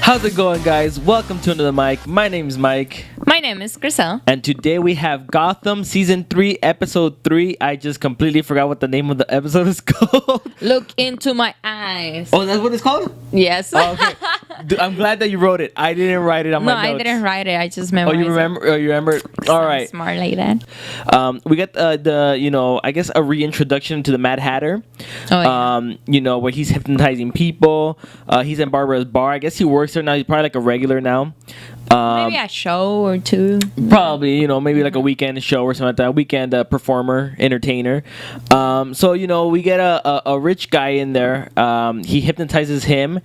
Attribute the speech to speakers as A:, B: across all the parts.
A: How's it going, guys? Welcome to Another Mike. My name is Mike.
B: My name is Grisel.
A: And today we have Gotham Season 3, Episode 3. I just completely forgot what the name of the episode is called.
B: Look into my eyes.
A: Oh, that's what it's called?
B: Yes.
A: Oh, okay. Dude, I'm glad that you wrote it. I didn't write it on my notes.
B: No, I didn't write it. I just memorized
A: Oh, you remember? Oh, you remember? All right.
B: Smart like that.
A: We got I guess a reintroduction to the Mad Hatter.
B: Oh, yeah.
A: Where he's hypnotizing people. He's in Barbara's bar. I guess he works there now. He's probably like a regular now.
B: Maybe a show or two.
A: Probably, maybe like a weekend show or something like that. Weekend performer, entertainer. We get a rich guy in there. He hypnotizes him.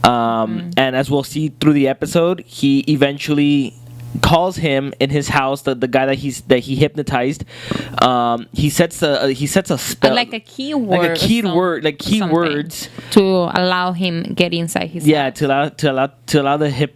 A: And as we'll see through the episode, he eventually calls him in his house, the guy that he hypnotized. He sets a spell,
B: like a keyword,
A: keywords
B: to allow him get inside his house.
A: to allow the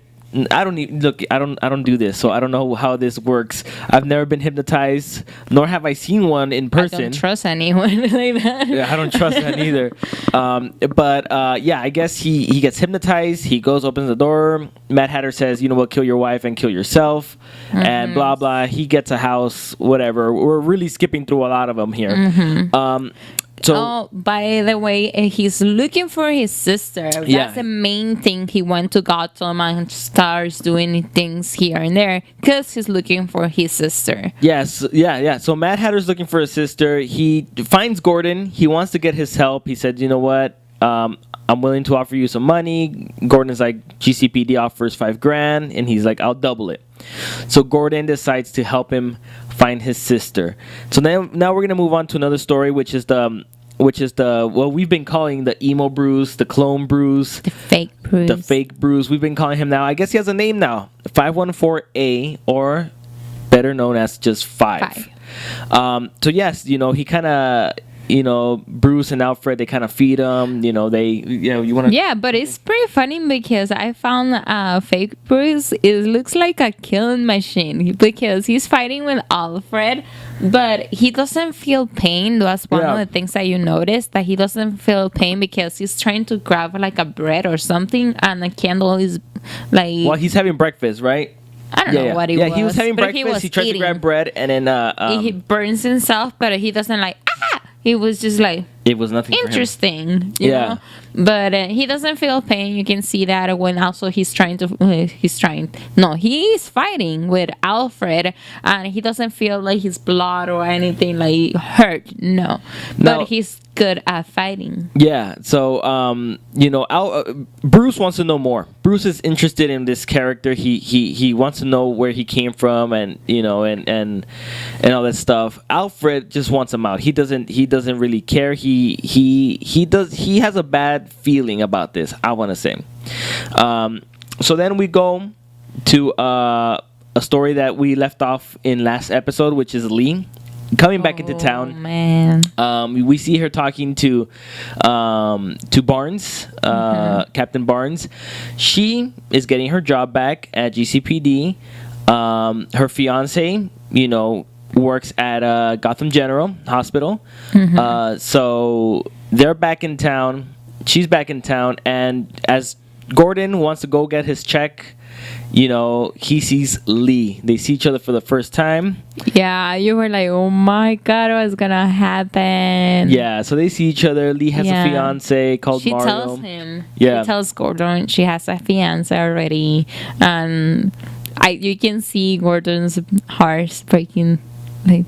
A: I don't do this, so I don't know how this works. I've never been hypnotized, nor have I seen one in person.
B: I don't trust anyone like that.
A: Yeah, I don't trust that either. I guess he gets hypnotized. He goes, opens the door. Mad Hatter says, kill your wife and kill yourself, and blah blah. He gets a house, whatever. We're really skipping through a lot of them here.
B: By the way, he's looking for his sister. That's the main thing. He went to Gotham and starts doing things here and there because he's looking for his sister.
A: Yes, yeah. So Mad Hatter's looking for his sister. He finds Gordon. He wants to get his help. He said, you know what? I'm willing to offer you some money. Gordon's like, GCPD offers $5,000, and he's like, I'll double it. So Gordon decides to help him find his sister. So now we're gonna move on to another story, which is the what we've been calling the emo Bruce, the clone Bruce,
B: the fake Bruce.
A: We've been calling him now. I guess he has a name now, 514A, or better known as just 5. So yes, he kind of. Bruce and Alfred, they kind of feed him. You want to.
B: Yeah, but it's pretty funny because I found fake Bruce. It looks like a killing machine because he's fighting with Alfred, but he doesn't feel pain. That's one of the things that you notice, that he doesn't feel pain because he's trying to grab like a bread or something, and the candle is like.
A: Well, he's having breakfast, right?
B: I don't know what he was.
A: Yeah, he was having breakfast. He tried to grab bread, and then
B: he burns himself, but he doesn't like. He was just like,
A: it was nothing
B: interesting, you know? But he doesn't feel pain. You can see that when also he's fighting with Alfred, and he doesn't feel like his blood or anything like hurt. No, but he's good at fighting.
A: Yeah. So, Bruce wants to know more. Bruce is interested in this character. He wants to know where he came from, and and all that stuff. Alfred just wants him out. He doesn't really care. He has a bad feeling about this, I want to say. So then we go to a story that we left off in last episode, which is Lee coming back into town.
B: Man.
A: We see her talking to Barnes, Captain Barnes. She is getting her job back at GCPD. Her fiance, works at Gotham General Hospital. So they're back in town. She's back in town, and as Gordon wants to go get his check, he sees Lee. They see each other for the first time.
B: Yeah, you were like, oh my God, what's gonna happen?
A: Yeah, so they see each other. Lee has a fiance called Mario.
B: She tells him.
A: Yeah.
B: She tells Gordon she has a fiance already, and you can see Gordon's heart breaking. Like,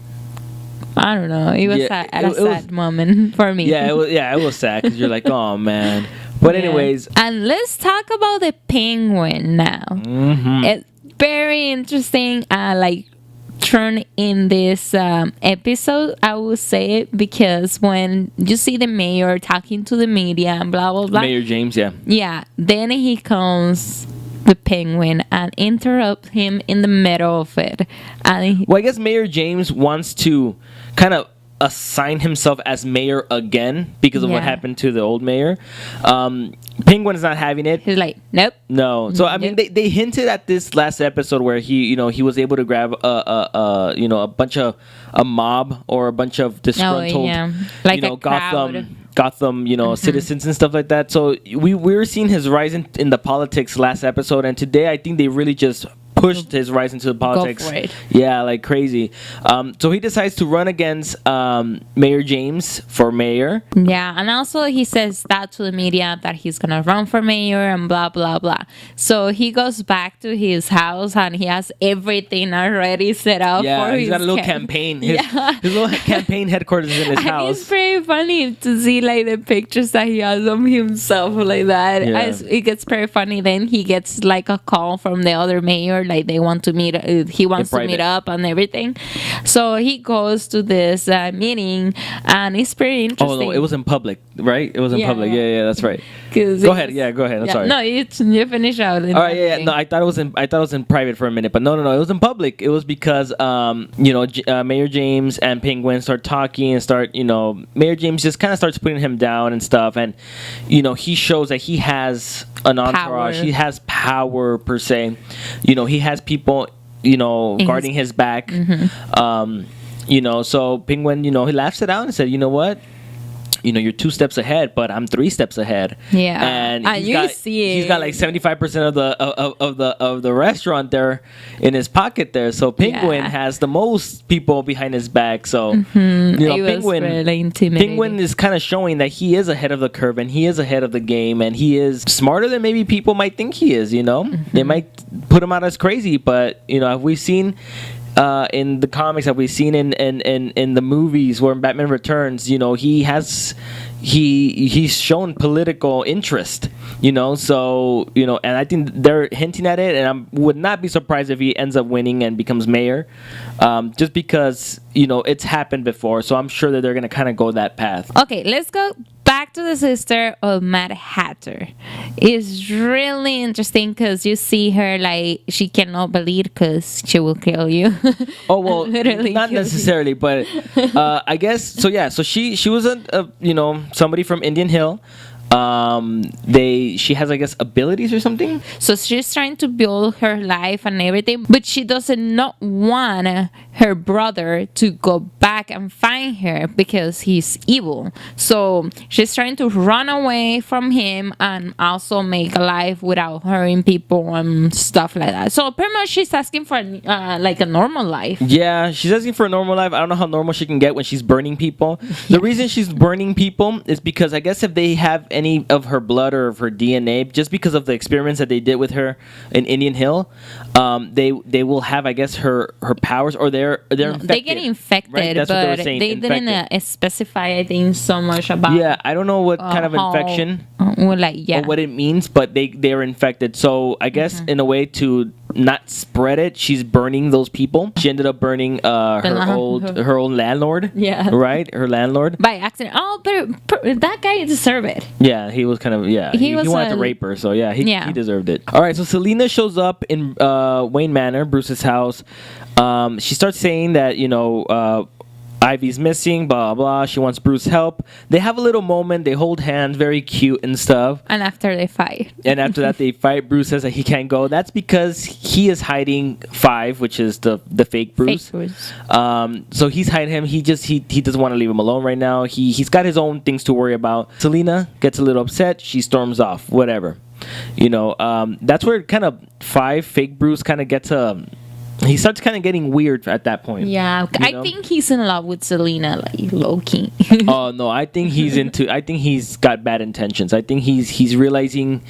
B: I don't know. It was a sad moment for me.
A: Yeah, it was sad because you're like, oh man. But anyways,
B: and let's talk about the penguin now. It's very interesting. Turn in this episode, I would say, because when you see the mayor talking to the media and blah blah blah,
A: Mayor James,
B: yeah, then he comes the penguin and interrupts him in the middle of it. And
A: I guess Mayor James wants to kind of assign himself as mayor again because of what
B: Yeah.
A: happened to the old mayor. Penguin is not having it.
B: He's like, nope.
A: No. So I mean, they hinted at this last episode where he was able to grab a bunch of a mob or a bunch of disgruntled,
B: like a
A: Gotham, citizens and stuff like that. So we were seeing his rise in the politics last episode, and today I think they really just pushed his rise into the politics.
B: Go for it.
A: Yeah, like crazy. So he decides to run against Mayor James for mayor.
B: Yeah, and also he says that to the media that he's gonna run for mayor and blah blah blah. So he goes back to his house and he has everything already set up.
A: Yeah,
B: for
A: he's
B: his
A: got a little campaign. His little campaign headquarters in his
B: and
A: house.
B: it's pretty funny to see like the pictures that he has of himself like that.
A: Yeah.
B: It gets pretty funny. Then he gets like a call from the other mayor, like they want to meet. He wants to meet up and everything. So he goes to this meeting, and it's pretty interesting.
A: Oh no, it was in public, right? It was in public. Yeah, that's right. Go ahead. Yeah, go ahead. I'm sorry.
B: No, you finish out.
A: All right, yeah. No, I thought it was in private for a minute, but no. It was in public. It was because Mayor James and Penguin start talking and Mayor James just kind of starts putting him down and stuff, and he shows that he has an entourage. He has power per se. He has people guarding his back. So Penguin, he laughs it out and said, you know what? You're 2 steps ahead, but I'm 3 steps ahead.
B: Yeah,
A: and
B: he's
A: got like 75% of the restaurant there in his pocket there. So Penguin has the most people behind his back. So Penguin is kind of showing that he is ahead of the curve and he is ahead of the game and he is smarter than maybe people might think he is. They might put him out as crazy, but have we seen? In the comics that we've seen in the movies where Batman Returns, he's shown political interest, so and I think they're hinting at it, and I would not be surprised if he ends up winning and becomes mayor, just because it's happened before, so I'm sure that they're gonna kind of go that path.
B: Okay, let's go back to the sister of Mad Hatter. It's really interesting because you see her like she cannot believe because she will kill you.
A: Oh well,
B: literally
A: not necessarily, but I guess so. Yeah, so she was a somebody from Indian Hill. She has, I guess, abilities or something.
B: So she's trying to build her life and everything, but she doesn't not want her brother to go back and find her because he's evil. So she's trying to run away from him and also make a life without hurting people and stuff like that. So pretty much she's asking for like a normal life.
A: Yeah, she's asking for a normal life. I don't know how normal she can get when she's burning people. The reason she's burning people is because I guess if they have any of her blood or of her DNA, just because of the experiments that they did with her in Indian Hill, they will have, I guess, her powers, or they're infected.
B: They get infected,
A: right? That's what they were saying,
B: they didn't specify, I think, so much about.
A: Yeah, I don't know what kind of infection or what it means, but they're infected. So I guess in a way to not spread it, she's burning those people. She ended up burning her old landlord.
B: Yeah,
A: right, her landlord
B: by accident. Oh, but that guy deserved it.
A: Yeah, he was kind of he wanted to rape her, so he deserved it. All right, so Selena shows up in Wayne Manor, Bruce's house. She starts saying that Ivy's missing, blah, blah. She wants Bruce's help. They have a little moment. They hold hands, very cute and stuff.
B: And after they fight.
A: And after that, they fight. Bruce says that he can't go. That's because he is hiding Five, which is the fake Bruce.
B: Fake Bruce.
A: So he's hiding him. He doesn't want to leave him alone right now. He's got his own things to worry about. Selena gets a little upset. She storms off. Whatever. That's where kind of Five, fake Bruce, kind of gets he starts kind of getting weird at that point.
B: Yeah, I think he's in love with Selena, like low key.
A: Oh no, I think he's got bad intentions. I think he's realizing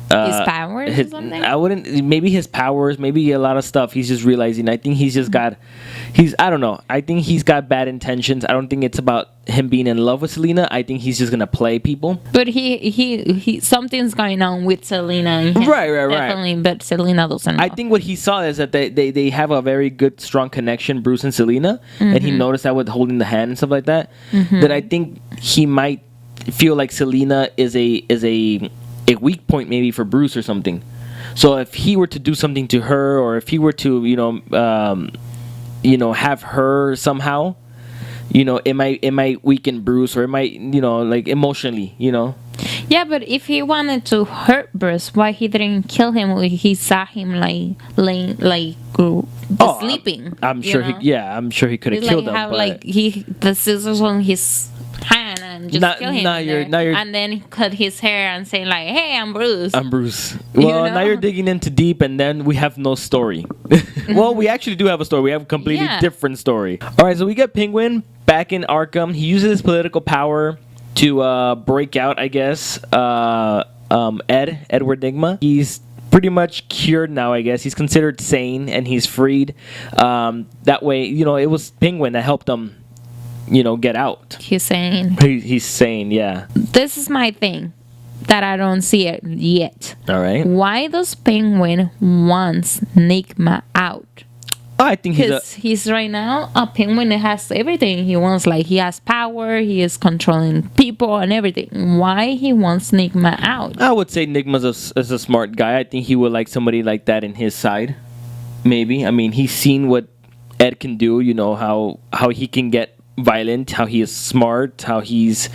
B: his powers or something.
A: I wouldn't. Maybe his powers. Maybe a lot of stuff. He's just realizing. I think he's just got. I don't know. I think he's got bad intentions. I don't think it's about him being in love with Selena. I think he's just gonna play people.
B: But he something's going on with Selena.
A: Right.
B: Definitely, but Selena doesn't know.
A: I think what he saw is that they have a very good, strong connection, Bruce and Selena, and he noticed that with holding the hand and stuff like that. That I think he might feel like Selena is a weak point maybe for Bruce or something. So if he were to do something to her, or if he were to have her somehow, it might weaken Bruce, or it might, like emotionally,
B: Yeah, but if he wanted to hurt Bruce, why he didn't kill him when he saw him like laying sleeping?
A: I'm sure I'm sure he could have
B: It's
A: killed
B: like
A: him.
B: how
A: But
B: like the scissors on his hand and just kill him. And then cut his hair and say like, "Hey, I'm Bruce."
A: I'm Bruce. Well, now you're digging into deep, and then we have no story. Well, we actually do have a story. We have a completely different story. All right, so we get Penguin back in Arkham. He uses his political power to break out, I guess. Edward Nygma. He's pretty much cured now, I guess. He's considered sane, and he's freed. That way, it was Penguin that helped him, get out.
B: He's sane.
A: He's sane, yeah.
B: This is my thing that I don't see it yet.
A: All right.
B: Why does Penguin wants Nygma out?
A: I think
B: he's right now a penguin that has everything he wants. Like, he has power, he is controlling people and everything. Why he wants Nygma out?
A: I would say Nygma's a smart guy. I think he would like somebody like that in his side. Maybe. I mean, he's seen what Ed can do. How he can get violent. How he is smart. How he's.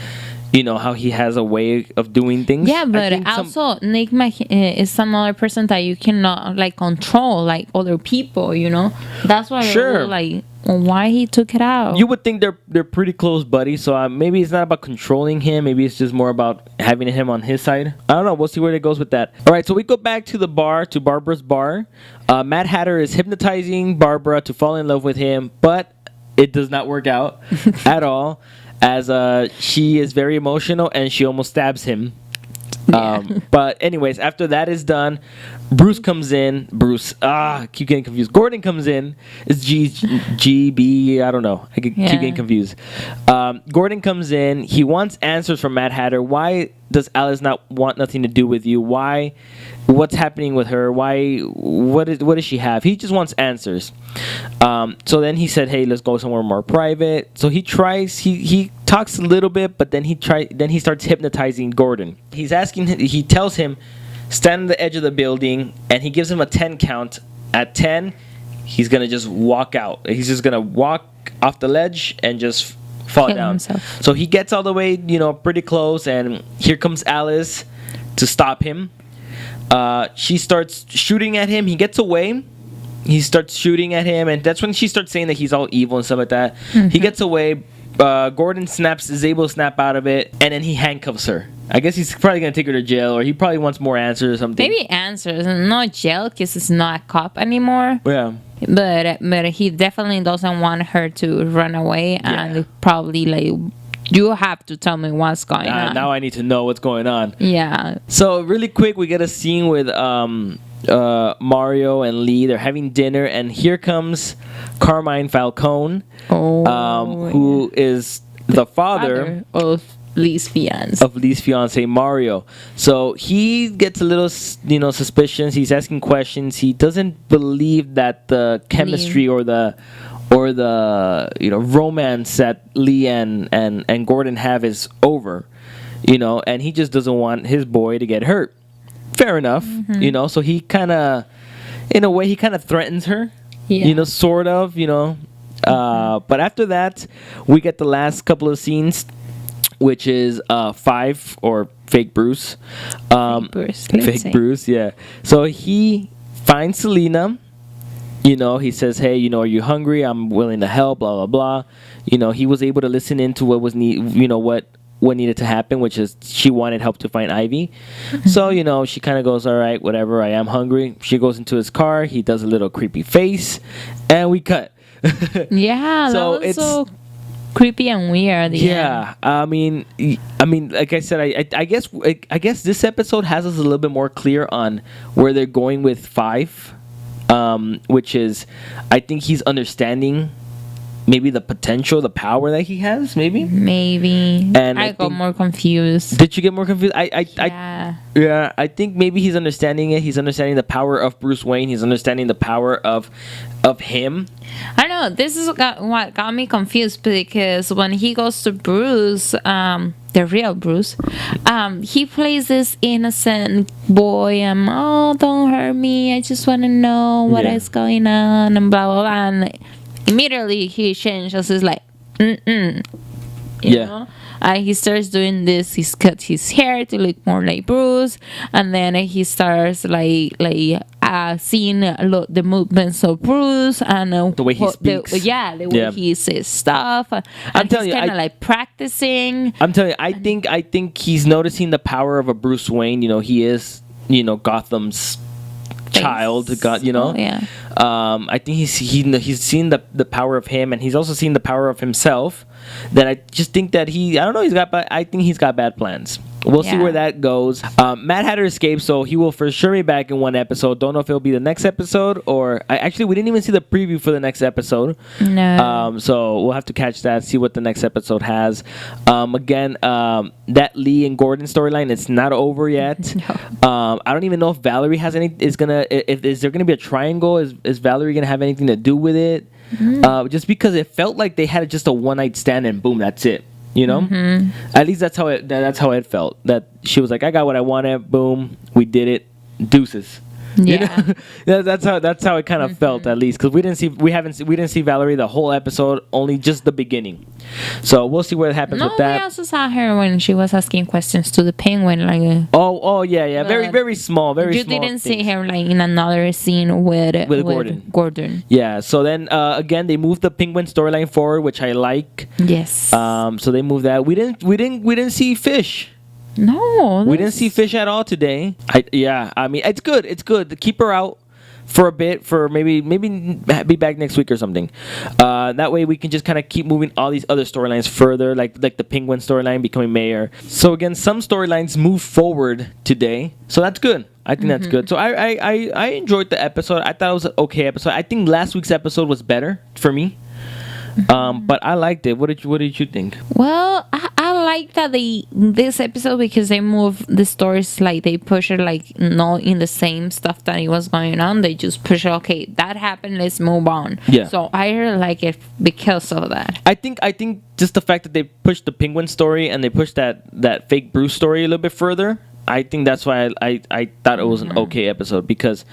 A: How he has a way of doing things.
B: Yeah, but also Nygma is another person that you cannot like control, like other people. That's why
A: sure.
B: Like, why he took it out.
A: You would think they're pretty close buddies. So maybe it's not about controlling him. Maybe it's just more about having him on his side. I don't know. We'll see where it goes with that. All right, so we go back to the bar, to Barbara's bar. Mad Hatter is hypnotizing Barbara to fall in love with him, but it does not work out at all. As she is very emotional and she almost stabs him. But anyways, after that is done, Bruce comes in. Keep getting confused. Gordon comes in. It's GB. I don't know. I keep getting confused. Gordon comes in. He wants answers from Mad Hatter. Why does Alice not want nothing to do with you? Why? What's happening with her? Why? What does she have? He just wants answers. So then he said, "Hey, let's go somewhere more private." So he tries. He talks a little bit, but then he starts hypnotizing Gordon. He tells him, stand on the edge of the building, and he gives him a 10 count. At 10, he's gonna just walk out. He's just gonna walk off the ledge and just fall
B: Kill
A: down
B: himself.
A: So he gets all the way, pretty close, and here comes Alice to stop him. She starts shooting at him. He gets away. He starts shooting at him, and that's when she starts saying that he's all evil and stuff like that. He gets away. Gordon is able to snap out of it, and then he handcuffs her. I guess he's probably going to take her to jail, or he probably wants more answers or something.
B: Maybe answers, not jail, because he's not a cop anymore.
A: Yeah.
B: But he definitely doesn't want her to run away, and probably like, you have to tell me what's going on.
A: Now I need to know what's going on.
B: Yeah.
A: So really quick, we get a scene with Mario and Lee. They're having dinner, and here comes Carmine Falcone, who is the father
B: of Lee's fiance.
A: Mario. So he gets a little suspicious. He's asking questions. He doesn't believe that the chemistry or the romance that Lee and Gordon have is over, and he just doesn't want his boy to get hurt. Fair enough. So he kind of, in a way, he kind of threatens her, sort of, but after that, we get the last couple of scenes, which is Five, or Fake Bruce. Fake Bruce, yeah. So he finds Selena. He says, "Hey, are you hungry? I'm willing to help." Blah blah blah. He was able to listen into what was what needed to happen, which is she wanted help to find Ivy. So she kind of goes, "All right, whatever. I am hungry." She goes into his car. He does a little creepy face, and we cut.
B: Yeah, so that was so creepy and weird.
A: Yeah, I mean, like I said, I guess this episode has us a little bit more clear on where they're going with Five. Which is, I think he's understanding maybe the potential, the power that he has, maybe. And I got
B: more confused.
A: Did you get more confused?
B: Yeah.
A: I think maybe he's understanding it. He's understanding the power of Bruce Wayne. He's understanding the power of him.
B: I don't know. This is what got me confused, because when he goes to Bruce, the real Bruce, he plays this innocent boy and, don't hurt me, I just want to know what is going on, and blah blah blah, and immediately he changes. He's like, You know? He starts doing this. He's cut his hair to look more like Bruce, and then he starts seeing the movements of Bruce and
A: the way he speaks.
B: The way he says stuff. And
A: I'm telling you,
B: kind of like practicing.
A: I'm telling you, I think he's noticing the power of a Bruce Wayne. You know, he is, you know, Gotham's child. You know. I think he's seen the power of him, and he's also seen the power of himself. Then I just think that I think he's got bad plans. We'll see where that goes. Mad Hatter escapes, so he will for sure be back in one episode. Don't know if it'll be the next episode or... Actually, we didn't even see the preview for the next episode.
B: No.
A: So we'll have to catch that, see what the next episode has. Again, that Lee and Gordon storyline, it's not over yet.
B: No.
A: I don't even know if Valerie has any... Is there gonna be a triangle? Is Valerie gonna have anything to do with it? Just because it felt like they had just a one-night stand and boom, that's it. You know, at least that's how it felt. That she was like, I got what I wanted. Boom, we did it. Deuces.
B: Yeah,
A: you know? that's how it kind of felt, at least, because we didn't see Valerie the whole episode, only just the beginning. So we'll see what happens with that.
B: We also saw her when she was asking questions to the penguin, like.
A: Yeah, very small, very.
B: You
A: small
B: didn't
A: things.
B: see her like in another scene with Gordon.
A: Yeah. So then again, they moved the penguin storyline forward, which I like.
B: Yes.
A: So they moved that. We didn't see Fish.
B: No,
A: we didn't see Fish at all today. I mean, it's good. It's good to keep her out for a bit, for maybe be back next week or something. That way we can just kind of keep moving all these other storylines further, like the Penguin storyline becoming mayor. So again, some storylines move forward today, so that's good. I think that's good. So I enjoyed the episode. I thought it was an okay episode. I think last week's episode was better for me. But I liked it. What did you think?
B: Well, I like that this episode, because they move the stories, like they push it like not in the same stuff that it was going on. They just push it. Okay, that happened. Let's move on.
A: Yeah.
B: So I really like it because of that.
A: I think just the fact that they pushed the Penguin story and they pushed that fake Bruce story a little bit further. I think that's why I thought it was an okay episode, because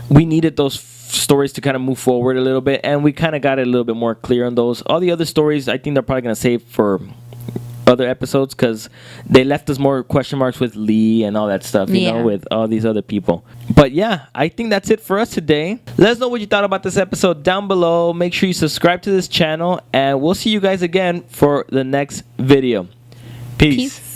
A: we needed those stories to kind of move forward a little bit, and we kind of got it a little bit more clear on those. All the other stories, I think they're probably going to save for other episodes, because they left us more question marks with Lee and all that stuff, you know, with all these other people. But yeah, I think that's it for us today. Let us know what you thought about this episode down below. Make sure you subscribe to this channel, and we'll see you guys again for the next video. Peace.